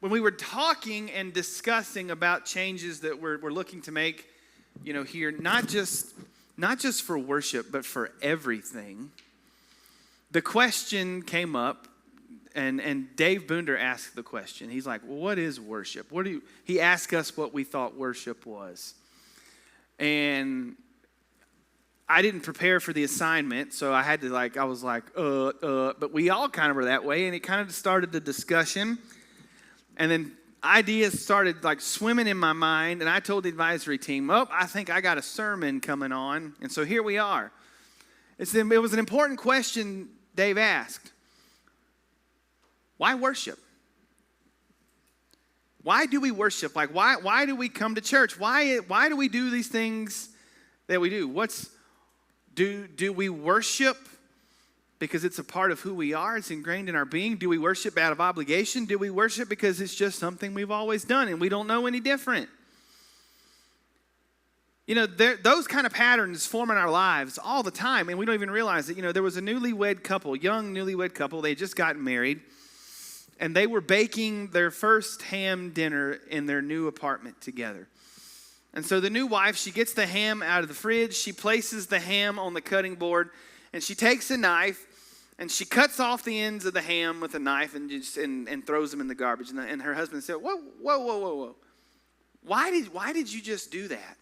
when we were talking and discussing about changes that we're looking to make, here, not just for worship, but for everything, the question came up, and Dave Boonder asked the question. He's like, well, what is worship? He asked us what we thought worship was. And I didn't prepare for the assignment, so I had to I was like, but we all kind of were that way, and it kind of started the discussion. And then ideas started swimming in my mind, and I told the advisory team, I think I got a sermon coming on. And so here we are. It was an important question Dave asked. Why worship? Why do we worship? Why do we come to church? Why do we do these things that we do? Do we worship because it's a part of who we are? It's ingrained in our being. Do we worship out of obligation? Do we worship because it's just something we've always done and we don't know any different? Those kind of patterns form in our lives all the time, and we don't even realize it. There was a young newlywed couple. They just got married, and they were baking their first ham dinner in their new apartment together. And so the new wife, she gets the ham out of the fridge. She places the ham on the cutting board, and she takes a knife, and she cuts off the ends of the ham with a knife and throws them in the garbage. And her husband said, whoa. Why did you just do that?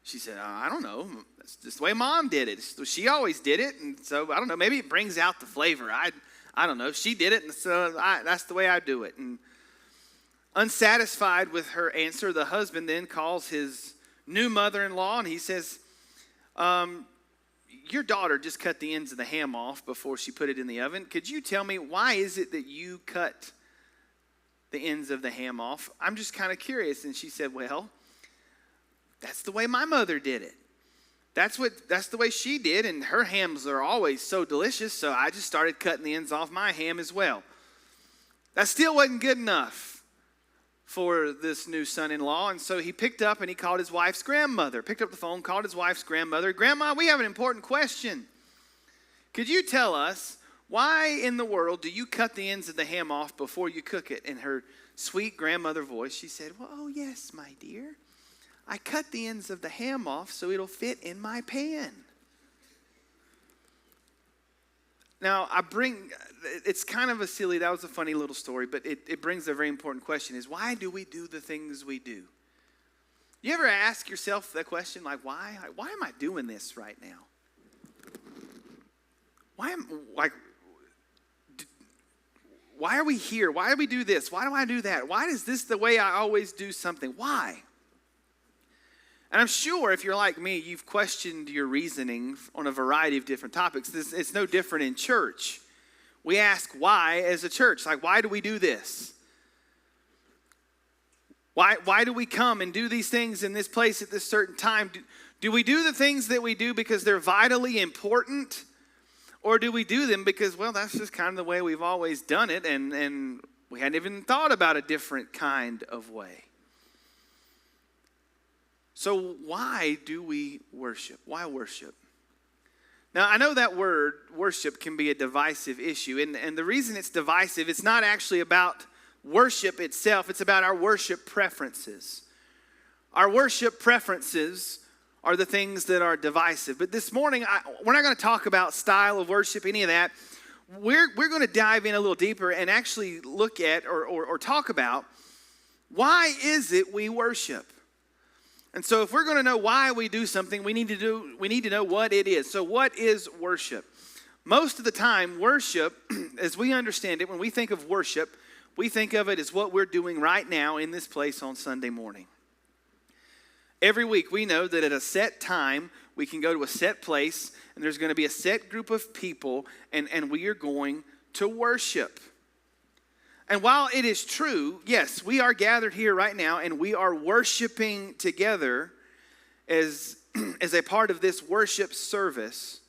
She said, I don't know. That's just the way Mom did it. She always did it, and so I don't know. Maybe it brings out the flavor. I don't know. She did it, and so that's the way I do it. And unsatisfied with her answer, the husband then calls his new mother-in-law, and he says, your daughter just cut the ends of the ham off before she put it in the oven. Could you tell me, why is it that you cut the ends of the ham off? I'm just kind of curious. And she said, well, that's the way my mother did it. That's the way she did, and her hams are always so delicious, so I just started cutting the ends off my ham as well. That still wasn't good enough for this new son-in-law, and so he picked up and he called his wife's grandmother. Picked up the phone, called his wife's grandmother. Grandma, we have an important question. Could you tell us, why in the world do you cut the ends of the ham off before you cook it? In her sweet grandmother voice, she said, well, oh yes, my dear. I cut the ends of the ham off so it'll fit in my pan. Now, it's kind of that was a funny little story, but it brings a very important question, is why do we do the things we do? You ever ask yourself that question, why? Why am I doing this right now? Why are we here? Why do we do this? Why do I do that? Why is this the way I always do something? Why? And I'm sure if you're like me, you've questioned your reasoning on a variety of different topics. It's no different in church. We ask why as a church. Why do we do this? Why do we come and do these things in this place at this certain time? Do we do the things that we do because they're vitally important? Or do we do them because, well, that's just kind of the way we've always done it, and we hadn't even thought about a different kind of way? So why do we worship? Why worship? Now, I know that word, worship, can be a divisive issue. And the reason it's divisive, it's not actually about worship itself. It's about our worship preferences. Our worship preferences are the things that are divisive. But this morning, we're not going to talk about style of worship, any of that. We're going to dive in a little deeper and actually look at or talk about, why is it we worship? And so if we're going to know why we do something, we need to know what it is. So what is worship? Most of the time, worship, as we understand it, when we think of worship, we think of it as what we're doing right now in this place on Sunday morning. Every week, we know that at a set time, we can go to a set place, and there's going to be a set group of people, and we are going to worship. And while it is true, yes, we are gathered here right now and we are worshiping together as a part of this worship service,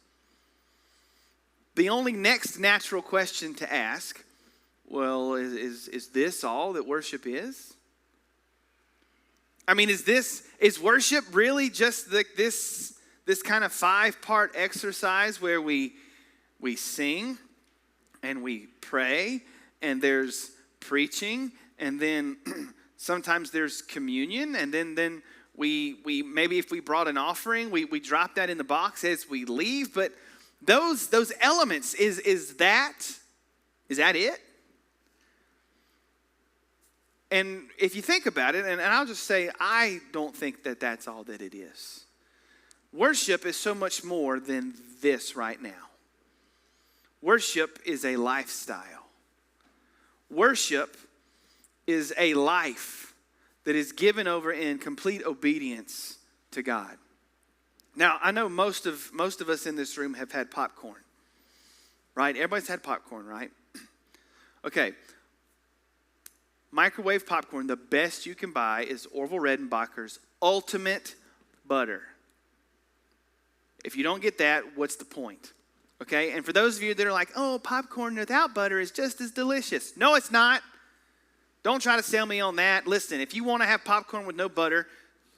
the only next natural question to ask, well, is this all that worship is? I mean, is worship really just this kind of 5-part exercise where we sing and we pray and there's preaching, and then sometimes there's communion, and then we maybe if we brought an offering, we drop that in the box as we leave. But those elements, is that it? And if you think about it, and I'll just say, I don't think that that's all that it is. Worship is so much more than this right now. Worship is a lifestyle. Worship is a life that is given over in complete obedience to God. Now, I know most of us in this room have had popcorn, right? Everybody's had popcorn, right? Okay. Microwave popcorn, the best you can buy is Orville Redenbacher's Ultimate Butter. If you don't get that, what's the point? Okay, and for those of you that are like, oh, popcorn without butter is just as delicious. No, it's not. Don't try to sell me on that. Listen, if you want to have popcorn with no butter,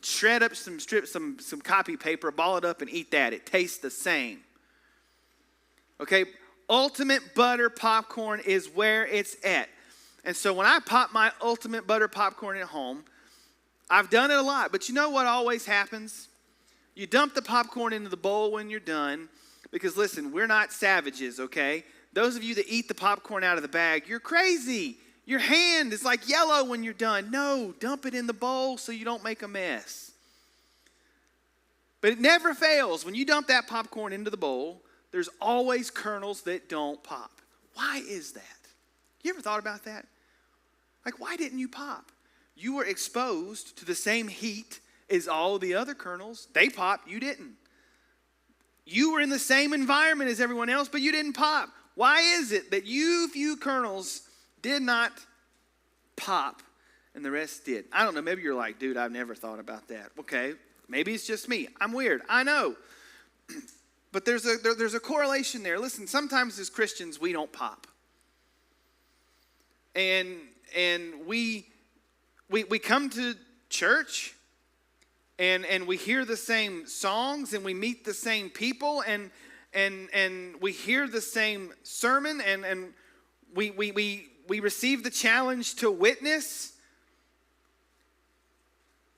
shred up some copy paper, ball it up, and eat that. It tastes the same. Okay, Ultimate Butter popcorn is where it's at. And so when I pop my Ultimate Butter popcorn at home, I've done it a lot. But you know what always happens? You dump the popcorn into the bowl when you're done. Because listen, we're not savages, okay? Those of you that eat the popcorn out of the bag, you're crazy. Your hand is like yellow when you're done. No, dump it in the bowl so you don't make a mess. But it never fails. When you dump that popcorn into the bowl, there's always kernels that don't pop. Why is that? You ever thought about that? Like, why didn't you pop? You were exposed to the same heat as all the other kernels. They popped, you didn't. You were in the same environment as everyone else, but you didn't pop. Why is it that you few kernels did not pop and the rest did? I don't know. Maybe you're like, dude, I've never thought about that. Okay, maybe it's just me. I'm weird. I know. But there's a correlation there. Listen, sometimes as Christians, we don't pop. And we come to church and we hear the same songs and we meet the same people and we hear the same sermon and we receive the challenge to witness.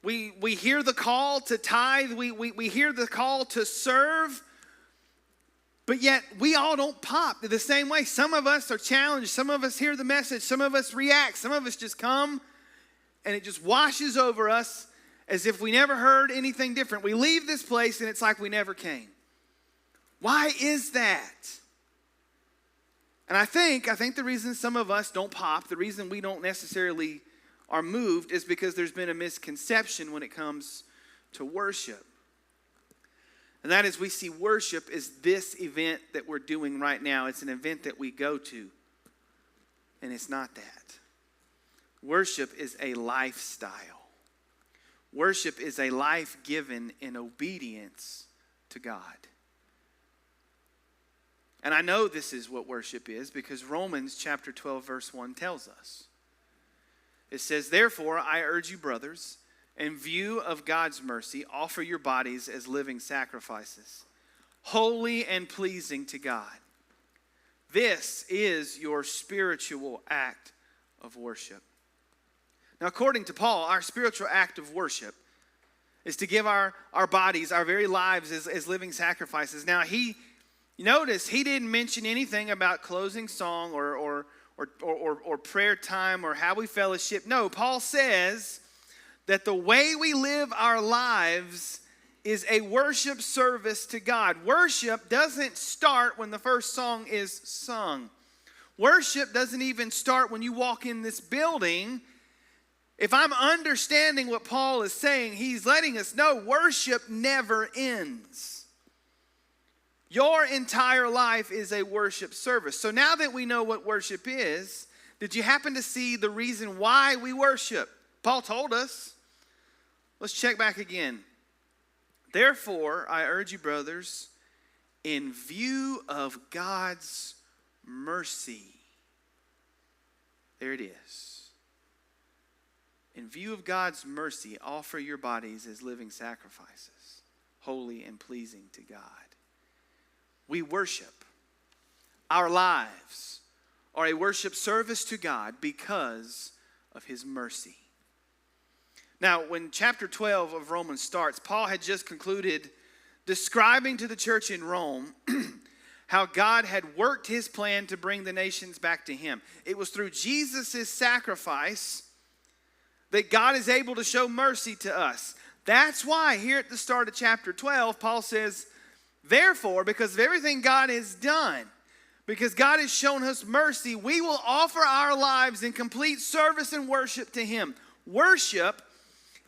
We hear the call to tithe. We hear the call to serve. But yet, we all don't pop the same way. Some of us are challenged. Some of us hear the message. Some of us react. Some of us just come, and it just washes over us as if we never heard anything different. We leave this place, and it's like we never came. Why is that? And I think the reason some of us don't pop, the reason we don't necessarily are moved, is because there's been a misconception when it comes to worship. And that is, we see worship as this event that we're doing right now. It's an event that we go to. And it's not that. Worship is a lifestyle. Worship is a life given in obedience to God. And I know this is what worship is because Romans chapter 12 verse 1 tells us. It says, therefore, I urge you, brothers, in view of God's mercy, offer your bodies as living sacrifices, holy and pleasing to God. This is your spiritual act of worship. Now, according to Paul, our spiritual act of worship is to give our bodies, our very lives as living sacrifices. Now, notice he didn't mention anything about closing song or prayer time or how we fellowship. No, Paul says that the way we live our lives is a worship service to God. Worship doesn't start when the first song is sung. Worship doesn't even start when you walk in this building. If I'm understanding what Paul is saying, he's letting us know worship never ends. Your entire life is a worship service. So now that we know what worship is, did you happen to see the reason why we worship? Paul told us. Let's check back again. Therefore, I urge you, brothers, in view of God's mercy. There it is. In view of God's mercy, offer your bodies as living sacrifices, holy and pleasing to God. We worship. Our lives or a worship service to God because of his mercy. Now, when chapter 12 of Romans starts, Paul had just concluded describing to the church in Rome how God had worked his plan to bring the nations back to him. It was through Jesus' sacrifice that God is able to show mercy to us. That's why here at the start of chapter 12, Paul says, therefore, because of everything God has done, because God has shown us mercy, we will offer our lives in complete service and worship to him. Worship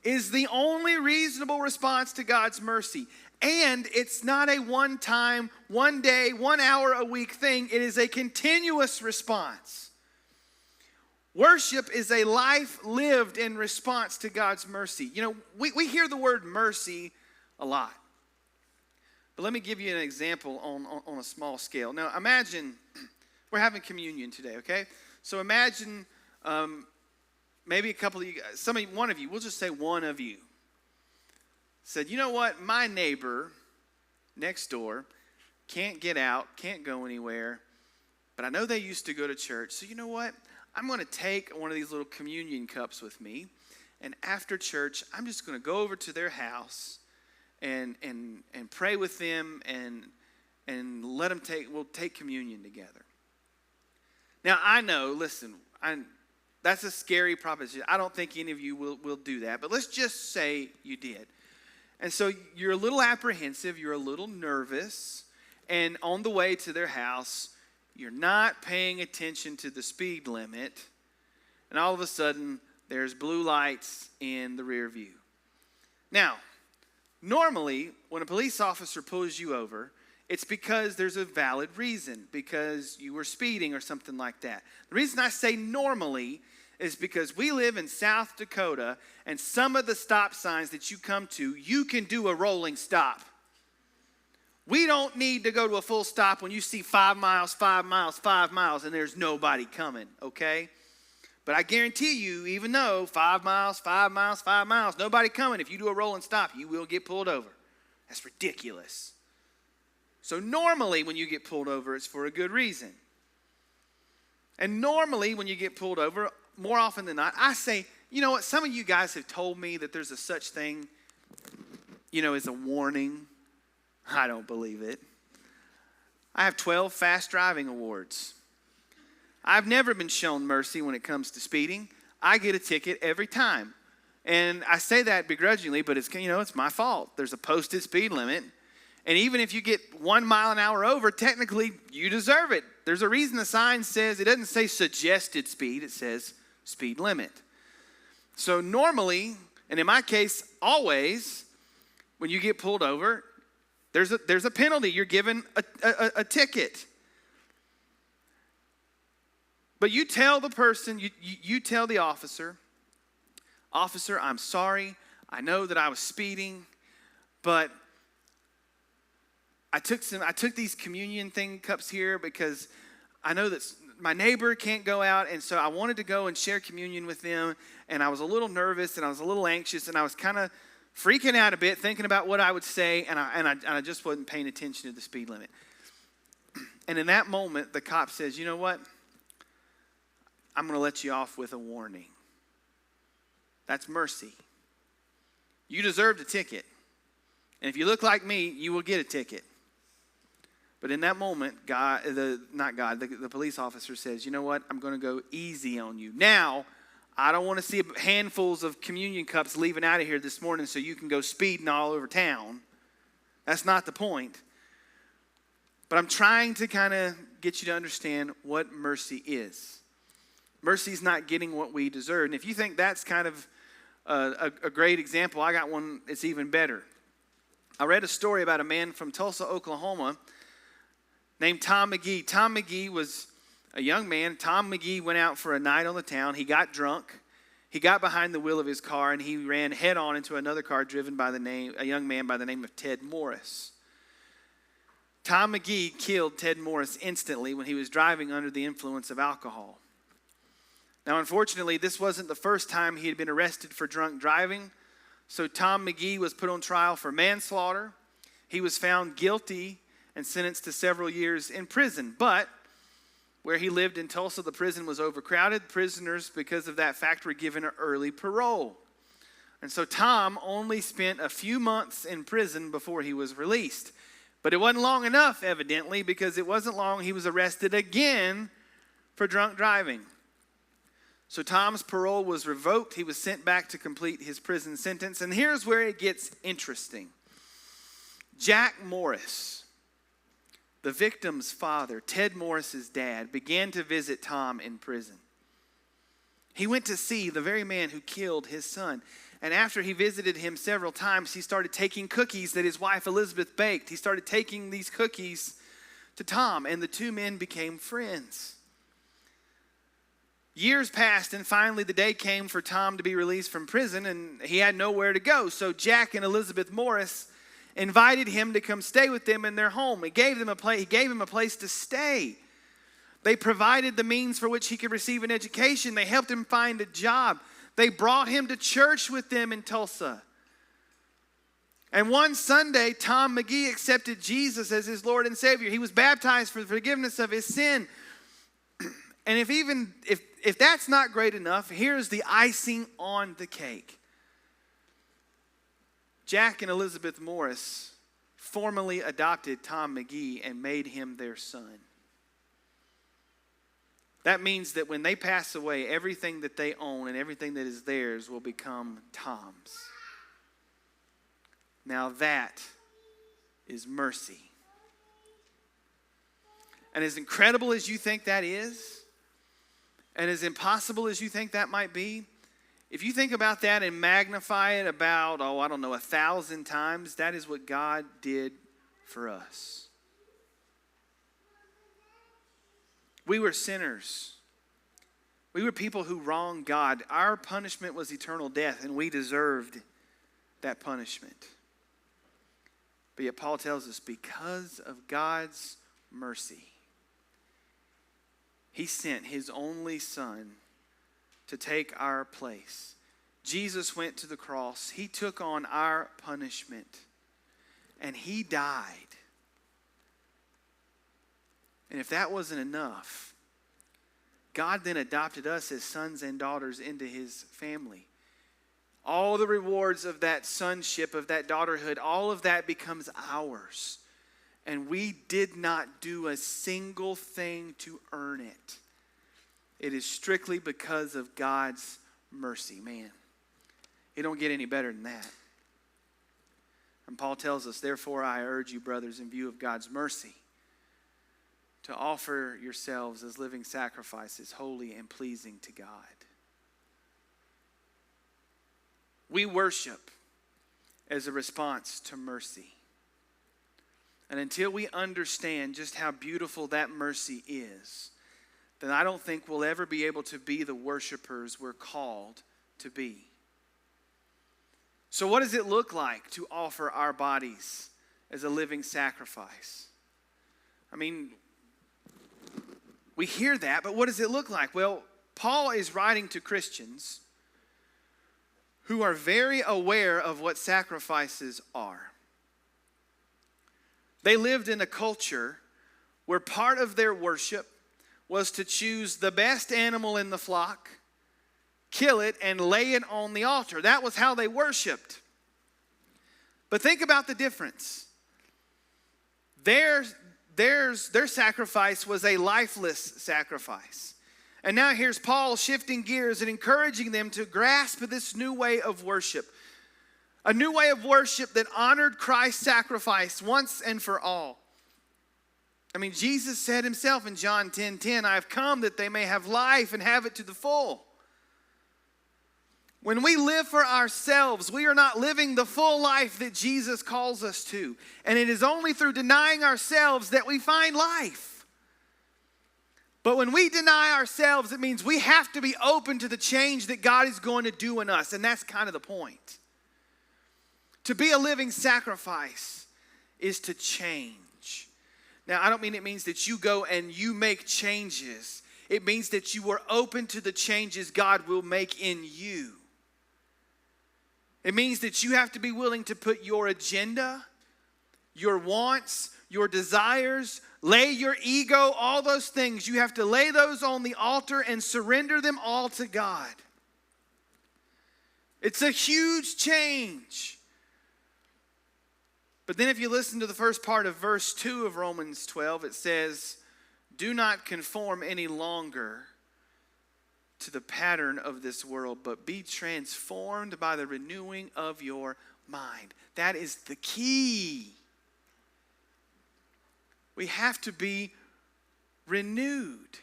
is the only reasonable response to God's mercy. And it's not a one-time, one day, 1 hour a week thing. It is a continuous response. Worship is a life lived in response to God's mercy. You know, we hear the word mercy a lot. But let me give you an example on a small scale. Now, imagine we're having communion today, okay? So imagine maybe a couple of you guys, one of you, we'll just say one of you, said, you know what, my neighbor next door can't get out, can't go anywhere, but I know they used to go to church, so you know what, I'm going to take one of these little communion cups with me, and after church, I'm just going to go over to their house and pray with them and let them we'll take communion together. Now, I know, listen, that's a scary proposition. I don't think any of you will do that, but let's just say you did. And so you're a little apprehensive, you're a little nervous, and on the way to their house, you're not paying attention to the speed limit, and all of a sudden, there's blue lights in the rear view. Now, normally, when a police officer pulls you over, it's because there's a valid reason, because you were speeding or something like that. The reason I say normally is because we live in South Dakota, and some of the stop signs that you come to, you can do a rolling stop. We don't need to go to a full stop when you see 5 miles, 5 miles, 5 miles, and there's nobody coming, okay? But I guarantee you, even though 5 miles, 5 miles, 5 miles, nobody coming, if you do a rolling stop, you will get pulled over. That's ridiculous. So normally when you get pulled over, it's for a good reason. And normally when you get pulled over, more often than not, I say, you know what, some of you guys have told me that there's a such thing, as a warning. I don't believe it. I have 12 fast driving awards. I've never been shown mercy when it comes to speeding. I get a ticket every time. And I say that begrudgingly, but it's my fault. There's a posted speed limit. And even if you get 1 mile an hour over, technically you deserve it. There's a reason the sign says, it doesn't say suggested speed, it says speed limit. So normally, and in my case, always, when you get pulled over, there's a penalty. You're given a ticket. But you tell the person, you tell the officer, I'm sorry. I know that I was speeding, but I took these communion cups here because I know that my neighbor can't go out, and so I wanted to go and share communion with them, and I was a little nervous, and I was a little anxious, and I was kind of freaking out a bit, thinking about what I would say, and I just wasn't paying attention to the speed limit. And in that moment, the cop says, you know what? I'm going to let you off with a warning. That's mercy. You deserved a ticket. And if you look like me, you will get a ticket. But in that moment, the police officer says, you know what? I'm going to go easy on you. Now, I don't want to see handfuls of communion cups leaving out of here this morning so you can go speeding all over town. That's not the point. But I'm trying to kind of get you to understand what mercy is. Mercy is not getting what we deserve. And if you think that's kind of a great example, I got one that's even better. I read a story about a man from Tulsa, Oklahoma, named Tom McGee. Tom McGee was a young man. Tom McGee went out for a night on the town. He got drunk. He got behind the wheel of his car, and he ran head on into another car driven by a young man by the name of Ted Morris. Tom McGee killed Ted Morris instantly when he was driving under the influence of alcohol. Now, unfortunately, this wasn't the first time he had been arrested for drunk driving. So Tom McGee was put on trial for manslaughter. He was found guilty and sentenced to several years in prison. But where he lived in Tulsa, the prison was overcrowded. Prisoners, because of that fact, were given an early parole. And so Tom only spent a few months in prison before he was released. But it wasn't long enough, evidently, because it wasn't long he was arrested again for drunk driving. So Tom's parole was revoked. He was sent back to complete his prison sentence. And here's where it gets interesting. Jack Morris, the victim's father, Ted Morris's dad, began to visit Tom in prison. He went to see the very man who killed his son. And after he visited him several times, he started taking cookies that his wife Elizabeth baked. He started taking these cookies to Tom, and the two men became friends. Years passed, and finally the day came for Tom to be released from prison, and he had nowhere to go. So Jack and Elizabeth Morris invited him to come stay with them in their home. He gave him a place to stay. They provided the means for which he could receive an education. They helped him find a job. They brought him to church with them in Tulsa. And one Sunday, Tom McGee accepted Jesus as his Lord and Savior. He was baptized for the forgiveness of his sin. And if that's not great enough, here's the icing on the cake. Jack and Elizabeth Morris formally adopted Tom McGee and made him their son. That means that when they pass away, everything that they own and everything that is theirs will become Tom's. Now that is mercy. And as incredible as you think that is, and as impossible as you think that might be, if you think about that and magnify it about, 1,000 times, that is what God did for us. We were sinners. We were people who wronged God. Our punishment was eternal death, and we deserved that punishment. But yet Paul tells us, because of God's mercy, he sent his only son to take our place. Jesus went to the cross. He took on our punishment, and he died. And if that wasn't enough, God then adopted us as sons and daughters into his family. All the rewards of that sonship, of that daughterhood, all of that becomes ours. And we did not do a single thing to earn it. It is strictly because of God's mercy. Man, it don't get any better than that. And Paul tells us, therefore I urge you, brothers, in view of God's mercy, to offer yourselves as living sacrifices, holy and pleasing to God. We worship as a response to mercy. And until we understand just how beautiful that mercy is, then I don't think we'll ever be able to be the worshipers we're called to be. So what does it look like to offer our bodies as a living sacrifice? I mean, we hear that, but what does it look like? Well, Paul is writing to Christians who are very aware of what sacrifices are. They lived in a culture where part of their worship was to choose the best animal in the flock, kill it, and lay it on the altar. That was how they worshiped. But think about the difference. Their sacrifice was a lifeless sacrifice. And now here's Paul shifting gears and encouraging them to grasp this new way of worship. A new way of worship that honored Christ's sacrifice once and for all. I mean, Jesus said himself in John 10:10, I have come that they may have life and have it to the full. When we live for ourselves, we are not living the full life that Jesus calls us to. And it is only through denying ourselves that we find life. But when we deny ourselves, it means we have to be open to the change that God is going to do in us. And that's kind of the point. To be a living sacrifice is to change. Now, I don't mean it means that you go and you make changes. It means that you are open to the changes God will make in you. It means that you have to be willing to put your agenda, your wants, your desires, lay your ego, all those things. You have to lay those on the altar and surrender them all to God. It's a huge change. But then if you listen to the first part of verse 2 of Romans 12, it says, do not conform any longer to the pattern of this world, but be transformed by the renewing of your mind. That is the key. We have to be renewed.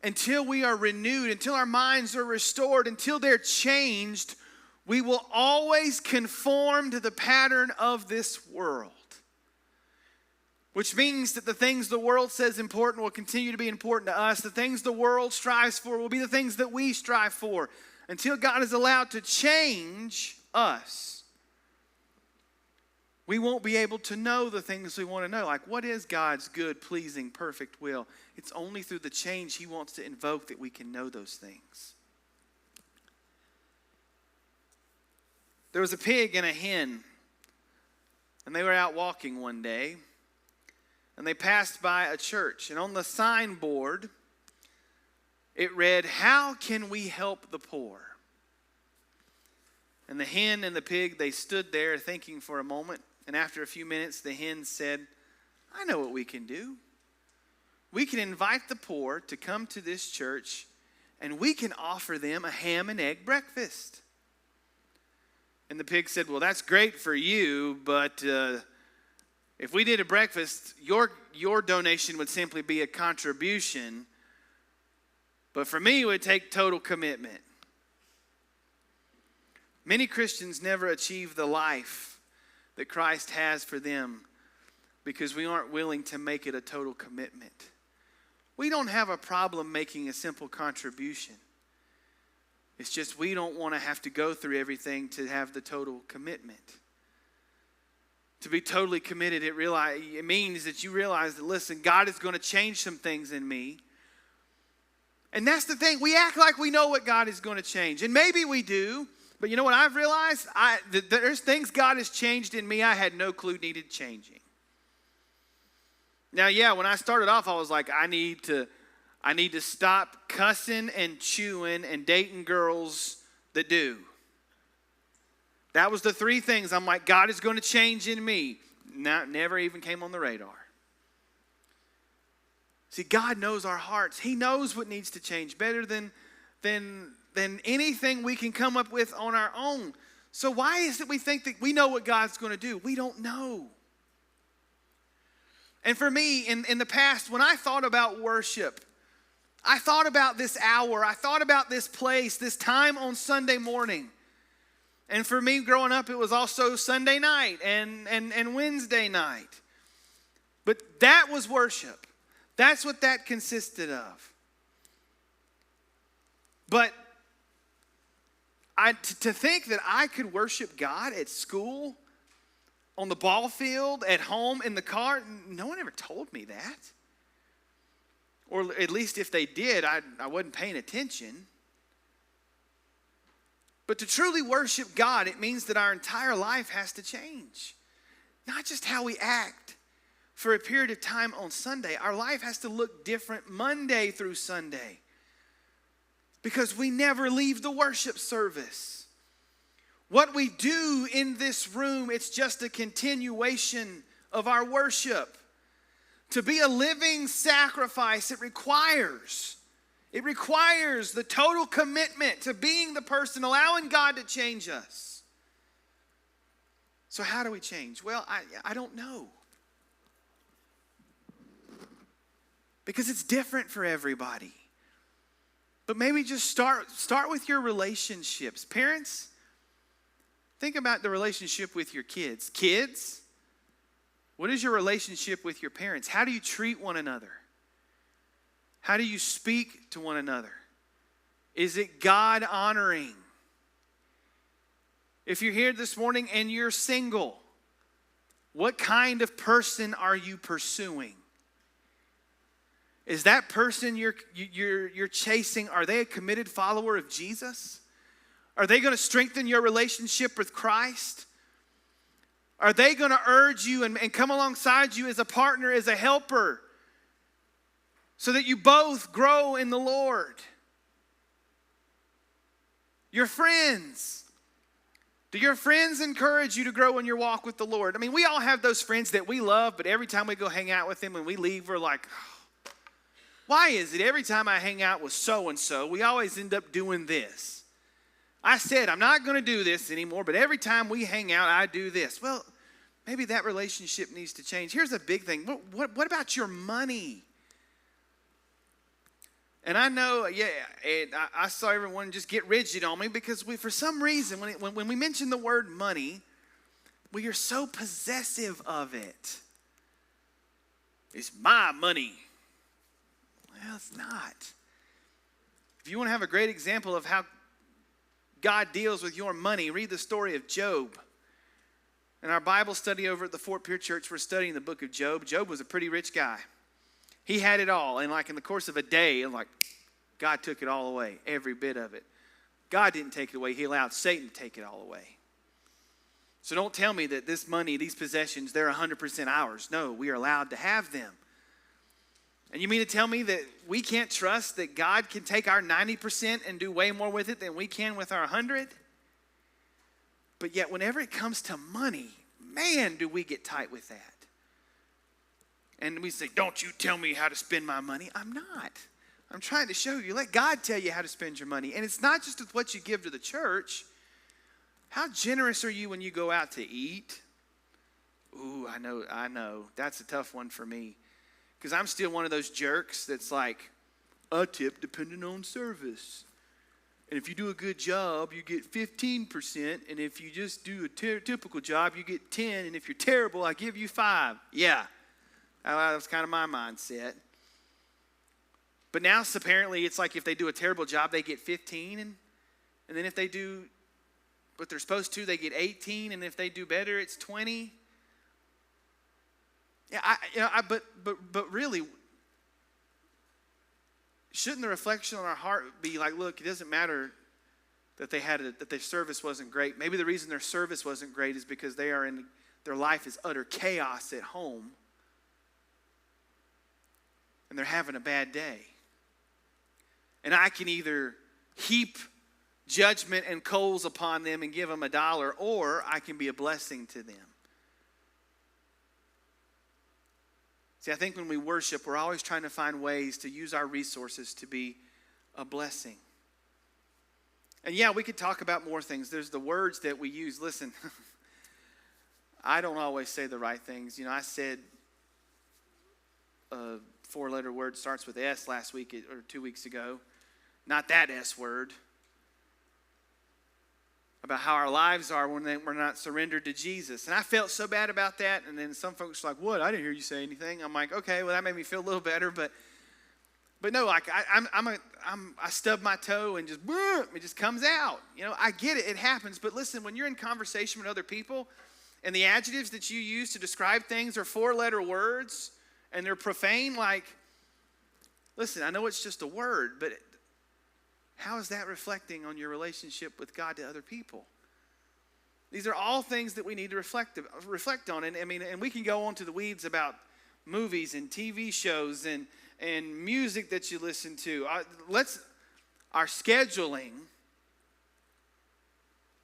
Until we are renewed, until our minds are restored, until they're changed, we will always conform to the pattern of this world. Which means that the things the world says important will continue to be important to us. The things the world strives for will be the things that we strive for. Until God is allowed to change us, we won't be able to know the things we want to know. Like, what is God's good, pleasing, perfect will? It's only through the change He wants to invoke that we can know those things. There was a pig and a hen, and they were out walking one day, and they passed by a church. And on the signboard, it read, "How can we help the poor?" And the hen and the pig, they stood there thinking for a moment. And after a few minutes, the hen said, "I know what we can do. We can invite the poor to come to this church, and we can offer them a ham and egg breakfast." And the pig said, "Well, that's great for you, but if we did a breakfast, your donation would simply be a contribution. But for me, it would take total commitment." Many Christians never achieve the life that Christ has for them because we aren't willing to make it a total commitment. We don't have a problem making a simple contribution. It's just we don't want to have to go through everything to have the total commitment. To be totally committed, it means that you realize that, listen, God is going to change some things in me. And that's the thing. We act like we know what God is going to change. And maybe we do. But you know what I've realized? There's things God has changed in me I had no clue needed changing. Now, yeah, when I started off, I was like, I need to stop cussing and chewing and dating girls that do. That was the three things I'm like, God is going to change in me. Never even came on the radar. See, God knows our hearts. He knows what needs to change better than anything we can come up with on our own. So why is it we think that we know what God's going to do? We don't know. And for me, in the past, when I thought about worship, I thought about this hour, I thought about this place, this time on Sunday morning. And for me, growing up, it was also Sunday night and Wednesday night. But that was worship. That's what that consisted of. But to think that I could worship God at school, on the ball field, at home, in the car, no one ever told me that. Or at least if they did, I wasn't paying attention. But to truly worship God, it means that our entire life has to change. Not just how we act for a period of time on Sunday. Our life has to look different Monday through Sunday. Because we never leave the worship service. What we do in this room, it's just a continuation of our worship. To be a living sacrifice, it requires the total commitment to being the person, allowing God to change us. So how do we change? Well, I don't know. Because it's different for everybody. But maybe just start with your relationships. Parents, think about the relationship with your kids. Kids, what is your relationship with your parents? How do you treat one another? How do you speak to one another? Is it God honoring? If you're here this morning and you're single, what kind of person are you pursuing? Is that person you're chasing, are they a committed follower of Jesus? Are they going to strengthen your relationship with Christ? Are they going to urge you and come alongside you as a partner, as a helper, so that you both grow in the Lord? Your friends. Do your friends encourage you to grow in your walk with the Lord? I mean, we all have those friends that we love, but every time we go hang out with them and we leave, we're like, oh, why is it every time I hang out with so-and-so, we always end up doing this? I said, I'm not going to do this anymore, but every time we hang out, I do this. Well, maybe that relationship needs to change. Here's a big thing. What about your money? And I know, I saw everyone just get rigid on me because for some reason, when we mention the word money, we are so possessive of it. It's my money. Well, it's not. If you want to have a great example of how God deals with your money, read the story of Job. In our Bible study over at the Fort Pierre Church, we're studying the book of Job. Job was a pretty rich guy. He had it all. And in the course of a day, God took it all away, every bit of it. God didn't take it away. He allowed Satan to take it all away. So don't tell me that this money, these possessions, they're 100% ours. No, we are allowed to have them. And you mean to tell me that we can't trust that God can take our 90% and do way more with it than we can with our 100? But yet whenever it comes to money, man, do we get tight with that. And we say, don't you tell me how to spend my money. I'm not. I'm trying to show you. Let God tell you how to spend your money. And it's not just with what you give to the church. How generous are you when you go out to eat? Ooh, I know. That's a tough one for me. Because I'm still one of those jerks that's like, a tip depending on service. And if you do a good job, you get 15%. And if you just do a typical job, you get 10. And if you're terrible, I give you 5. Yeah. That was kind of my mindset. But now apparently it's like if they do a terrible job, they get 15. And then if they do what they're supposed to, they get 18. And if they do better, it's 20. Yeah, but really, shouldn't the reflection on our heart be like, look, it doesn't matter that that their service wasn't great. Maybe the reason their service wasn't great is because their life is utter chaos at home, and they're having a bad day. And I can either heap judgment and coals upon them and give them $1, or I can be a blessing to them. See, I think when we worship, we're always trying to find ways to use our resources to be a blessing. And yeah, we could talk about more things. There's the words that we use. Listen, I don't always say the right things. I said a 4-letter word starts with S last week or 2 weeks ago. Not that S word. About how our lives are when we're not surrendered to Jesus. And I felt so bad about that. And then some folks were like, what? I didn't hear you say anything. I'm like, okay, well, that made me feel a little better. But no, I stub my toe and it just comes out. I get it. It happens. But listen, when you're in conversation with other people and the adjectives that you use to describe things are 4-letter words and they're profane, listen, I know it's just a word, but how is that reflecting on your relationship with God to other people? These are all things that we need to reflect on. And we can go on to the weeds about movies and TV shows and music that you listen to. Our scheduling.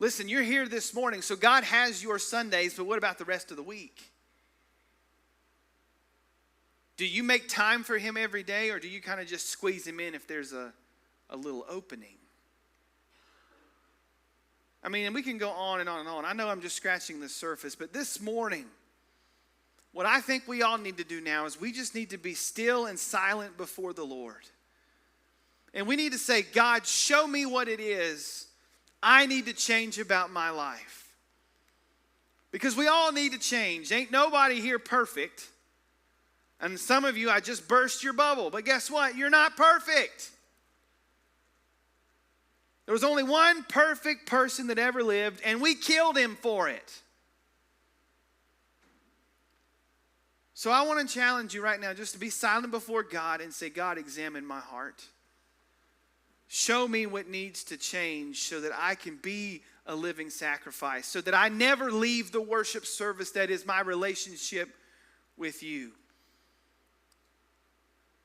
Listen, you're here this morning, so God has your Sundays, but what about the rest of the week? Do you make time for Him every day, or do you kind of just squeeze Him in if there's a little opening? And we can go on and on and on. I know I'm just scratching the surface, but this morning, what I think we all need to do now is we just need to be still and silent before the Lord. And we need to say, God, show me what it is I need to change about my life. Because we all need to change. Ain't nobody here perfect. And some of you, I just burst your bubble. But guess what? You're not perfect. There was only one perfect person that ever lived, and we killed him for it. So I want to challenge you right now just to be silent before God and say, God, examine my heart. Show me what needs to change so that I can be a living sacrifice, so that I never leave the worship service that is my relationship with you.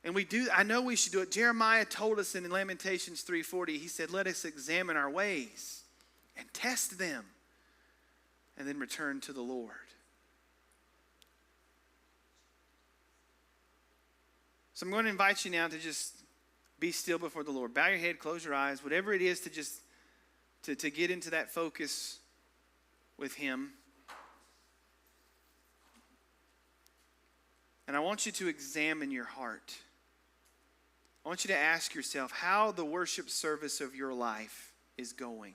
And I know we should do it. Jeremiah told us in Lamentations 3:40, he said, let us examine our ways and test them and then return to the Lord. So I'm going to invite you now to just be still before the Lord. Bow your head, close your eyes, whatever it is to just to get into that focus with him. And I want you to examine your heart. I want you to ask yourself how the worship service of your life is going.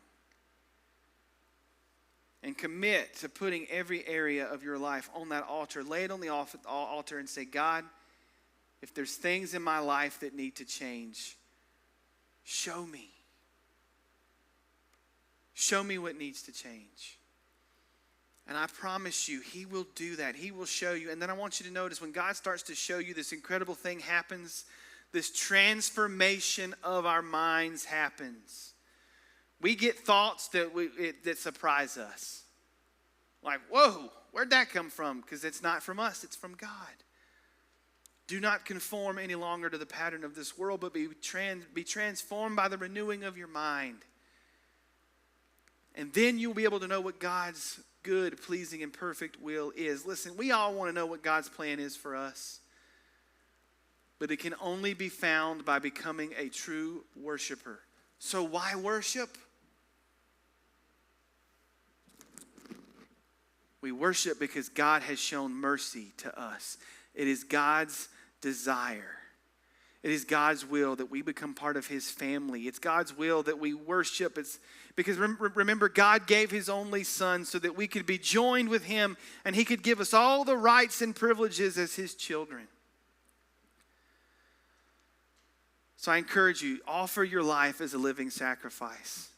And commit to putting every area of your life on that altar. Lay it on the altar and say, God, if there's things in my life that need to change, show me. Show me what needs to change. And I promise you, he will do that. He will show you. And then I want you to notice when God starts to show you, this incredible thing happens. This transformation of our minds happens. We get thoughts that surprise us. Like, whoa, where'd that come from? Because it's not from us, it's from God. Do not conform any longer to the pattern of this world, but be transformed by the renewing of your mind. And then you'll be able to know what God's good, pleasing, and perfect will is. Listen, we all want to know what God's plan is for us. But it can only be found by becoming a true worshiper. So why worship? We worship because God has shown mercy to us. It is God's desire. It is God's will that we become part of his family. It's God's will that we worship. It's because remember, God gave his only son so that we could be joined with him and he could give us all the rights and privileges as his children. So I encourage you, offer your life as a living sacrifice.